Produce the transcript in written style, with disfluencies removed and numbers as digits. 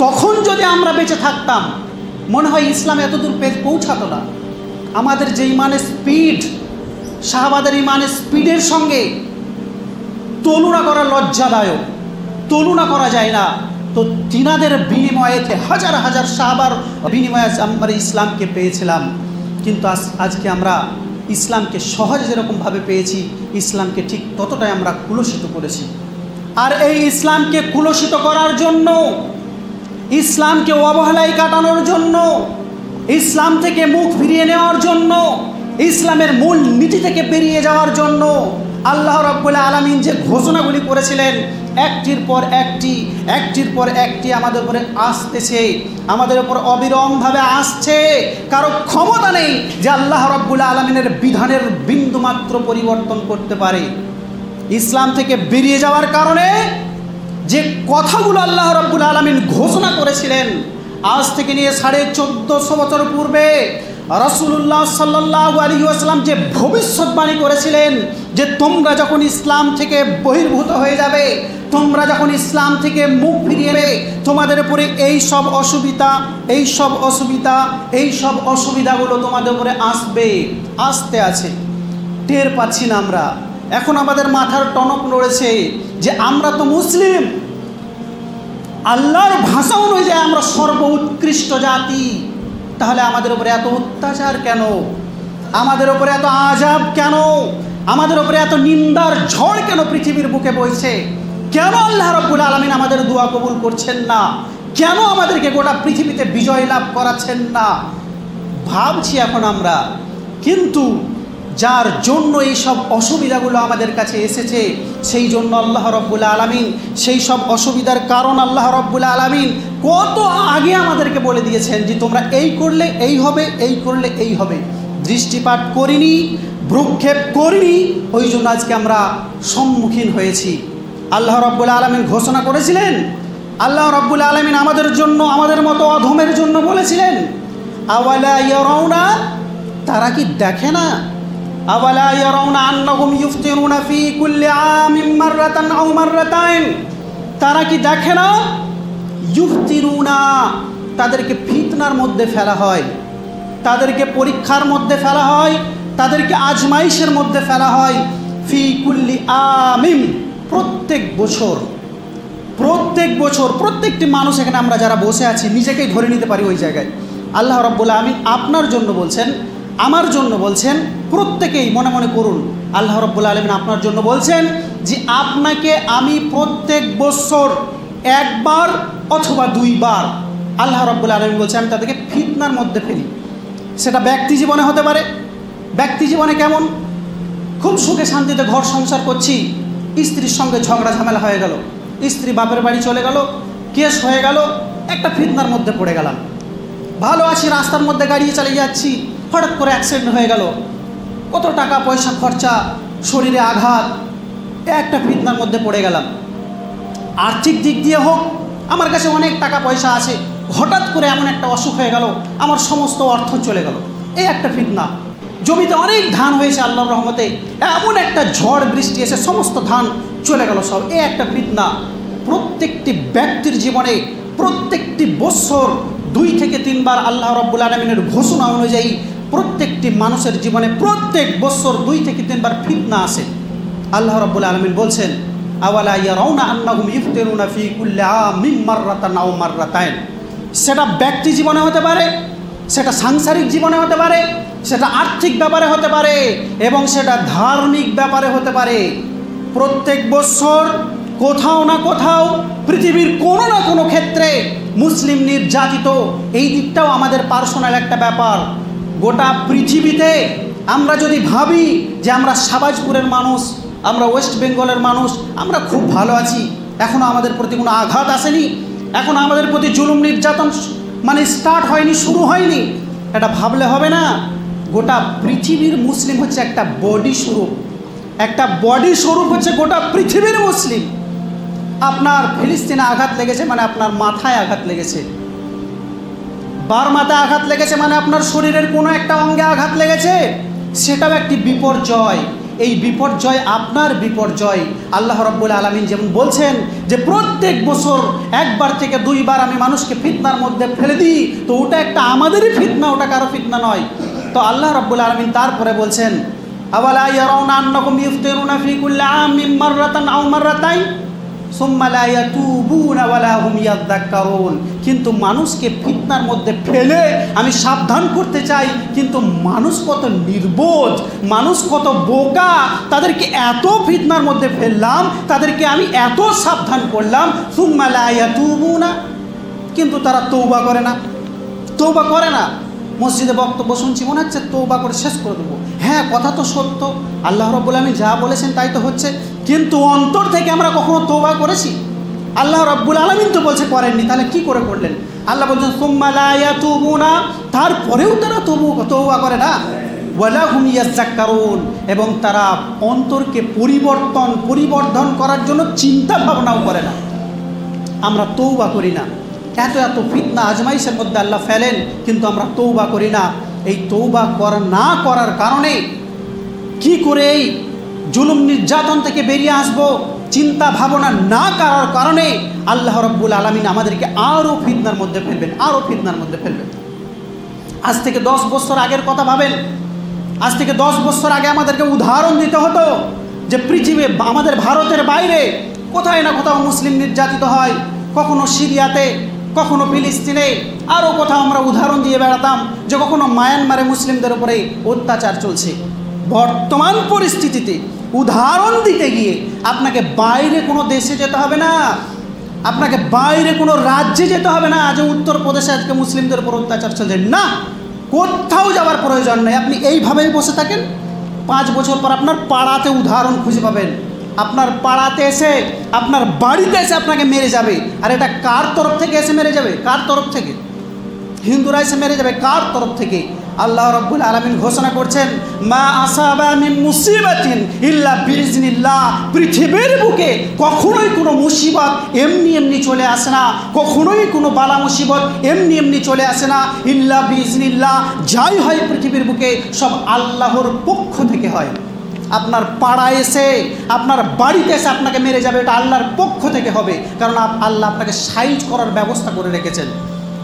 তখন যদি আমরা বেঁচে থাকতাম, মনে হয় ইসলাম এতদূর পৌঁছাতো না। আমাদের যে ইমানের স্পিড, সাহাবাদের ইমানের স্পিডের সঙ্গে তুলনা করা লজ্জাদায়ক, তুলনা করা যায় না। তো তিনাদের বিনিময়েতে হাজার হাজার সাহাবার বিনিময়ে আমরা ইসলামকে পেয়েছিলাম। কিন্তু আজকে আমরা ইসলামকে সহজে যেরকমভাবে পেয়েছি, ইসলামকে ঠিক ততটাই আমরা কুলসিত করেছি। আর এই ইসলামকে কুলসিত করার জন্য, ইসলামকে অবহেলায় কাটানোর জন্য, ইসলাম থেকে মুখ ফিরিয়ে নেওয়ার জন্য, ইসলামের মূল নীতি থেকে বেরিয়ে যাওয়ার জন্য আল্লাহ রাব্বুল আলামিন যে ঘোষণাগুলি করেছিলেন, একটির পর একটি আমাদের উপরে আসতেছে, আমাদের উপর অবিরামভাবে আসছে। কারো ক্ষমতা নেই যে আল্লাহ রাব্বুল আলামিনের বিধানের বিন্দুমাত্র পরিবর্তন করতে পারে। ইসলাম থেকে বেরিয়ে যাওয়ার কারণে যে কথাগুলো আল্লাহ রাব্বুল আলামিন ঘোষণা করেছিলেন, আজ থেকে নিয়ে 1450 বছর পূর্বে রাসূলুল্লাহ সাল্লাল্লাহু আলাইহি ওয়াসাল্লাম যে ভবিষ্যৎবাণী করেছিলেন যে তোমরা যখন ইসলাম থেকে বহির্ভূত হয়ে যাবে, তোমরা যখন ইসলাম থেকে মুখ ফিরিয়ে নেবে, তোমাদের উপরে এই সব অসুবিধাগুলো তোমাদের উপরে আসতে আছে। টের পাচ্ছি না আমরা। এখন আমাদের মাথার টনক নড়েছে যে আমরা তো মুসলিম, আল্লাহর ভাষা অনুযায়ী আমরা সর্বোৎকৃষ্ট জাতি, তাহলে আমাদের উপরে এত অত্যাচার কেন? আমাদের উপরে এত আযাব কেন? আমাদের উপরে এত নিন্দার ঝড় কেন পৃথিবীর বুকে বইছে? কেন আল্লাহ রাব্বুল আলামিন আমাদের দোয়া কবুল করছেন না? কেন আমাদেরকে গোটা পৃথিবীতে বিজয় লাভ করাচ্ছেন না? ভাবছি এখন আমরা। কিন্তু যার জন্য এই সব অসুবিধাগুলো আমাদের কাছে এসেছে, সেই জন্য আল্লাহ রাব্বুল আলামিন সেই সব অসুবিধার কারণ আল্লাহ রাব্বুল আলামিন কত আগে আমাদেরকে বলে দিয়েছেন যে তোমরা এই করলে এই হবে, এই করলে এই হবে। দৃষ্টিপাত করিনি, ভ্রুক্ষেপ করিনি, ওই জন্য আজকে আমরা সম্মুখীন হয়েছি। আল্লাহ রাব্বুল আলামিন ঘোষণা করেছিলেন, আল্লাহ রাব্বুল আলামিন আমাদের জন্য, আমাদের মতো অধমের জন্য বলেছিলেন, আওয়ালা ইয়ারাউনা, তারা কি দেখে না? আওয়ালা ইয়ারাউনা আন্নাহুম ইফতিরুনা ফি কুল্লি আমিন মাররাতান আও মাররাতাইন, তারা কি দেখে না? ইফতিরুনা, তাদেরকে ফিতনার মধ্যে ফেলা হয়, তাদেরকে পরীক্ষার মধ্যে ফেলা হয়, তাদেরকে আজমাইশের মধ্যে ফেলা হয়। ফি কুল্লি আমিন, প্রত্যেক বছর প্রত্যেকটি মানুষ, এখানে আমরা যারা বসে আছি নিজেকেই ধরে নিতে পারি ওই জায়গায়। আল্লাহ রাব্বুল আলামিন আপনার জন্য বলছেন, আমার জন্য বলছেন, প্রত্যেকেই মনে মনে করুন। আল্লাহ রাব্বুল আলামিন আপনার জন্য বলছেন যে আপনাকে আমি প্রত্যেক বছর একবার অথবা দুইবার আল্লাহ রাব্বুল আলামিন বলছেন আমি তাদেরকে ফিতনার মধ্যে ফেলি। সেটা ব্যক্তি জীবনে হতে পারে। ব্যক্তি জীবনে কেমন? খুব সুখে শান্তিতে ঘর সংসার করছি, স্ত্রীর সঙ্গে ঝগড়া ঝামেলা হয়ে গেল, স্ত্রী বাপের বাড়ি চলে গেল, কেস হয়ে গেল, একটা ফিতনার মধ্যে পড়ে গেলাম। ভালো আছি, রাস্তার মধ্যে গাড়ি চালিয়ে যাচ্ছি, হঠাৎ করে অ্যাক্সিডেন্ট হয়ে গেল, কত টাকা পয়সা খরচা, শরীরে আঘাত, একটা ফিতনার মধ্যে পড়ে গেলাম। আর্থিক দিক দিয়ে হোক, আমার কাছে অনেক টাকা পয়সা আছে, হঠাৎ করে এমন একটা অসুখ হয়ে গেল, আমার সমস্ত অর্থ চলে গেল, এই একটা ফিতনা। জমিতে অনেক ধান হয়েছে আল্লাহর রহমতে, এমন একটা ঝড় বৃষ্টি এসে সমস্ত ধান চলে গেল সব, এই একটা ফিতনা। প্রত্যেকটি ব্যক্তির জীবনে প্রত্যেকটি বছর 2 থেকে 3 বার আল্লাহ রাব্বুল আলামিনের ঘোষণা অনুযায়ী প্রত্যেকটি মানুষের জীবনে প্রত্যেক বছর 2 থেকে 3 বার ফিতনা আসে। আল্লাহ রাব্বুল আলামিন বলছেন, আওয়ালা ইয়ারাউনা আন্নাহুম ইফতিরুনা ফি কুল্লি আমিন মাররাতান আও মাররাতাইন। সেটা ব্যক্তি জীবনে হতে পারে, সেটা সাংসারিক জীবনে হতে পারে, সেটা আর্থিক ব্যাপারে হতে পারে, এবং সেটা ধার্মিক ব্যাপারে হতে পারে। প্রত্যেক বছর কোথাও না কোথাও পৃথিবীর কোনো না কোনো ক্ষেত্রে মুসলিম নির্যাতিত, এই দিকটাও আমাদের পার্সোনাল একটা ব্যাপার। গোটা পৃথিবীতে আমরা যদি ভাবি যে আমরা শাহবাজপুরের মানুষ, আমরা ওয়েস্ট বেঙ্গলের মানুষ, আমরা খুব ভালো আছি, এখনও আমাদের প্রতি কোনো আঘাত আসেনি, এখনও আমাদের প্রতি জুলুম নির্যাতন স্টার্ট হয়নি, শুরু হয়নি, এটা ভাবলে হবে না। গোটা পৃথিবীর মুসলিম হচ্ছে একটা বডি স্বরূপ, একটা বডি স্বরূপ হচ্ছে গোটা পৃথিবীর মুসলিম। আপনার ফিলিস্তিনে আঘাত লেগেছে মানে আপনার মাথায় আঘাত লেগেছে, বার্মাতে আঘাত লেগেছে মানে আপনার শরীরের কোনো একটা অঙ্গে আঘাত লেগেছে, সেটাও একটি বিপর্যয়। এই বিপর্যয় আপনার বিপর্যয়। আল্লাহ রাব্বুল আলামিন যেমন বলছেন যে প্রত্যেক বছর একবার থেকে দুইবার আমি মানুষকে ফিতনার মধ্যে ফেলে দিই, তো ওটা একটা আমাদেরই ফিতনা, ওটা কারো ফিতনা নয়। তো আল্লাহ রাব্বুল আলামিন তারপরে বলছেন আওয়ালা ইয়ারাউনা আন্নাকুম ইফতিরুনা ফি কুল্লি আমিন মাররাতান আও মাররাতাইন সুম্মা লা ইয়াতুবুনা ওয়ালা হুম ইয়াযাক্কারুন। কিন্তু মানুষকে ফিতনার মধ্যে ফেলে আমি সাবধান করতে চাই, কিন্তু মানুষ কত নির্বোধ, মানুষ কত বোকা, তাদেরকে এত ফিতনার মধ্যে ফেললাম, তাদেরকে আমি এত সাবধান করলাম, সুম্মা লা ইয়াতুবুনা, কিন্তু তারা তওবা করে না, তওবা করে না। মসজিদে বক্তব্য শুনছি, মনে হচ্ছে তওবা করে শেষ করে দেবো। হ্যাঁ, কথা তো সত্য, আল্লাহ রাব্বুল আলামিন যা বলেছেন তাই তো হচ্ছে, কিন্তু অন্তর থেকে আমরা কখনো তওবা করেছি? আল্লাহ রাব্বুল আলামিন তো বলছে করেননি, তাহলে কি করে করলেন? আল্লাহ বলছেন সুম্মা লা ইয়াতুবুনা, তারপরেও তারা তওবা করে না, ওয়ালা হুম ইয়াযাক্কারুন, এবং তারা অন্তরকে পরিবর্ধন করার জন্য চিন্তা ভাবনাও করে না। আমরা তওবা করি না, এত এত ফিতনা আজমাইশের মধ্যে আল্লাহ ফেলেন, কিন্তু আমরা তওবা করি না। এই তওবা না করার কারণে কি করে এই জুলুম নির্যাতন থেকে বেরিয়ে আসব, চিন্তা ভাবনা না করার কারণে আল্লাহ রাব্বুল আলামিন আমাদেরকে আরও ফিতনার মধ্যে ফেলবেন, আরও ফিতনার মধ্যে ফেলবেন। আজ থেকে 10 বছর আগের কথা ভাবেন, আজ থেকে 10 বছর আগে আমাদেরকে উদাহরণ দিতে হতো যে পৃথিবী, আমাদের ভারতের বাইরে কোথায় না কোথাও মুসলিম নির্যাতিত হয়, কখনো সিরিয়াতে, কখনো ফিলিস্তিনে, আরও কোথাও আমরা উদাহরণ দিয়ে বেড়াতাম যে কখনো মায়ানমারে মুসলিমদের উপরে অত্যাচার চলছে। বর্তমান পরিস্থিতিতে উদাহরণ দিতে গিয়ে আপনাকে বাইরে কোনো দেশে যেতে হবে না, আপনাকে বাইরে কোনো রাজ্যে যেতে হবে না যে উত্তরপ্রদেশে আজকে মুসলিমদের উপর অত্যাচার চলছে, না, কোথাও যাওয়ার প্রয়োজন নেই। আপনি এইভাবেই বসে থাকেন, 5 বছর পর আপনার পাড়াতে উদাহরণ খুঁজে পাবেন, আপনার পাড়াতে এসে, আপনার বাড়িতে এসে আপনাকে মেরে যাবে। আর এটা কার তরফ থেকে এসে মেরে যাবে? কার তরফ থেকে? হিন্দুরা এসে মেরে যাবে, কার তরফ থেকে? আল্লাহ রাব্বুল আলামিন ঘোষণা করছেন মা আসাবা মিন মুসিবাতিন ইল্লা বিইজনিল্লাহ। পৃথিবীর বুকে কখনোই কোনো মুসিবত এমনি এমনি চলে আসে না, কখনোই কোনো বালা মুসিবত এমনি এমনি চলে আসে না, ইল্লা বিইজনিল্লাহ। যাই হয় পৃথিবীর বুকে সব আল্লাহর পক্ষ থেকে হয়। আপনার পাড়ায় এসে, আপনার বাড়িতে এসে আপনাকে মেরে যাবে, এটা আল্লাহর পক্ষ থেকে হবে, কারণ আল্লাহ আপনাকে সাইজ করার ব্যবস্থা করে রেখেছেন।